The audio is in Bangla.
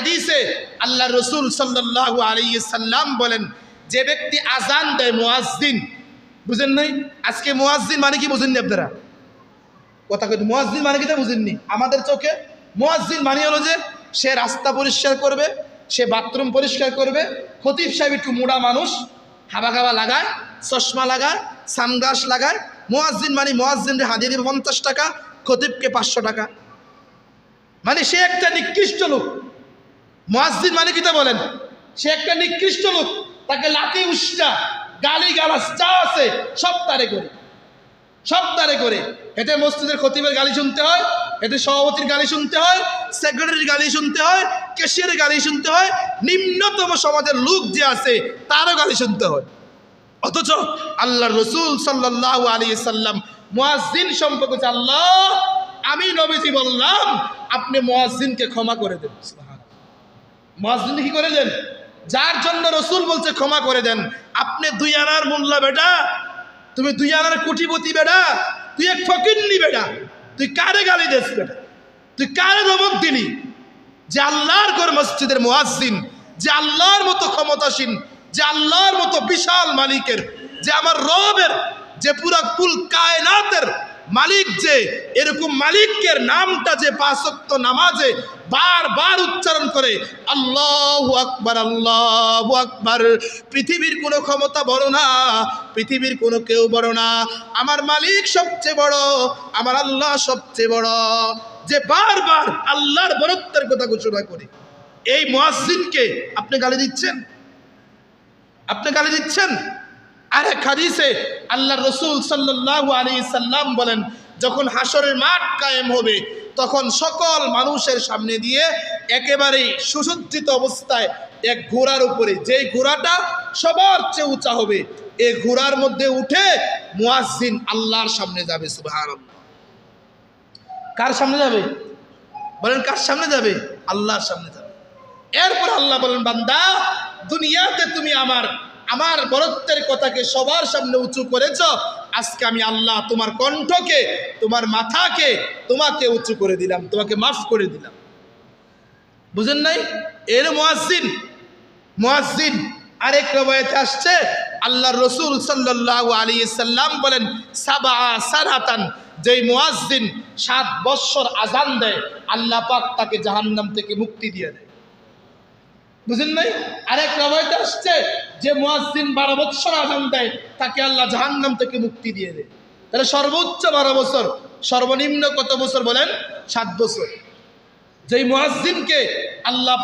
হাদিসে আল্লাহ রসুল সাল্লাল্লাহু আলাইহি সাল্লাম বলেন, যে ব্যক্তি আজান দেয় মুয়াজ্জিন, বুঝেন নাই? আজকে মুয়াজ্জিন মানে কি বুঝেননি আপনারা? কথা কই, মুয়াজ্জিন মানে কি তা বুঝেননি? আমাদের চোখে মুয়াজ্জিন মানে হলো যে সে রাস্তা পরিষ্কার করবে, সে বাথরুম পরিষ্কার করবে। খতিব সাহেব একটু মোড়া মানুষ, হাবা খাবা লাগায়, চশমা লাগায়, সানগ্লাস লাগায়। মুয়াজ্জিন মানে মুয়াজ্জিনকে হাজিরা দিবে 50 টাকা, খতিবকে 500 টাকা। মানে সে একটা নিকৃষ্ট লোক। মুয়াজ্জিন মানে কি তা বলেন? সে একটা নিকৃষ্ট লোক। তাকে লাঠি উষ্টা গালি গালাজ যা আছে সব তারে করে, সব তারে করে। এতে মসজিদের খতিবের গালি শুনতে হয়, এতে সভাপতির গালি শুনতে হয়, সেক্রেটারির গালি শুনতে হয়, ক্যাশিয়ারের গালি শুনতে হয়, নিম্নতম সমাজের লোক যে আছে তারও গালি শুনতে হয়। অথচ আল্লাহ রসুল সাল্লাল্লাহু আলাইহি সাল্লাম মুয়াজ্জিন সম্পর্কে, আল্লাহ আমি নবীজি বললাম আপনি মুয়াজ্জিনকে ক্ষমা করে দেন। সুবহানাল্লাহ। মুয়াজ্জিন কি করে দেন? যার জন্য রসুল বলছে ক্ষমা করে দেন। আপনি 2 আনার মোল্লা বেটা, তুমি 2 আনার কোটিপতি বেটা, তুই এক ফকিন্নি বেটা, তুই কারে গালি দিস বেটা? তুই কারে ধমক দিলি? যে আল্লাহর ঘর মসজিদের মুয়াজ্জিন, যে আল্লাহর মতো ক্ষমতাসীন, যে আল্লাহর মতো বিশাল মালিকের, যে আমার রবের, যে পুরা কুল কায়নাতের মালিক, যে এরকম মালিকের নামটা যে 5 ওয়াক্ত নামাজে বারবার উচ্চারণ করে আল্লাহু আকবার, আল্লাহু আকবার। পৃথিবীর কোনো ক্ষমতা বড় না, পৃথিবীর কোনো কেউ বড় না, আমার মালিক সবচেয়ে বড়, আমার আল্লাহ সবচেয়ে বড়। যে বারবার আল্লাহর বড়ত্বের কথা ঘোষণা করে এই মুয়াজ্জিনকে আপনি গালি দিচ্ছেন, আপনি গালি দিচ্ছেন। আর এক হাদিসে আল্লাহ রসুল সাল্লাল্লাহু আলাইহি সাল্লাম বলেন, যখন হাসরের মাঠ কায়েম হবে তখন সকল মানুষের সামনে দিয়ে একেবারে সুসজ্জিত অবস্থায় এক ঘোড়ার উপরে, যেই ঘোড়াটা সবার চেয়ে উঁচা হবে, এই ঘোড়ার মধ্যে উঠে মুয়াজ্জিন আল্লাহর সামনে যাবে। সুবহানাল্লাহ। কার সামনে যাবে বলেন? কার সামনে যাবে? আল্লাহর সামনে যাবে। এরপর আল্লাহ বলেন, বান্দা দুনিয়াতে তুমি আমার বরত্বের কথাকে সবার সামনে উঁচু করেছ, আজকে আমি আল্লাহ তোমার কণ্ঠকে, তোমার মাথাকে, তোমাকে উঁচু করে দিলাম, তোমাকে মাফ করে দিলাম। বুঝেন নাই? এর মুয়াজ্জিন। মুয়াজ্জিন আরেক রওয়ায়াতে আসছে আল্লাহ রসুল সাল্লাল্লাহু আলাইহি সাল্লাম বলেন, 7 সানাতান, যেই মুয়াজ্জিন 7 বৎসর আজান দেয় আল্লাহ পাক তাকে জাহান্নাম থেকে মুক্তি দিয়ে দেয়। বুঝেন নাই? আরেক রওয়ায়াতে আসছে যে মুয়াজ্জিন 12 বৎসর আজান দেয় তাকে আল্লাহ জাহান্নাম থেকে মুক্তি দিয়ে দেয়। তাহলে সর্বোচ্চ 12 বছর, সর্বনিম্ন কত বছর বলেন? 7 বছর। যেই মুয়াজ্জিনকে আল্লাহ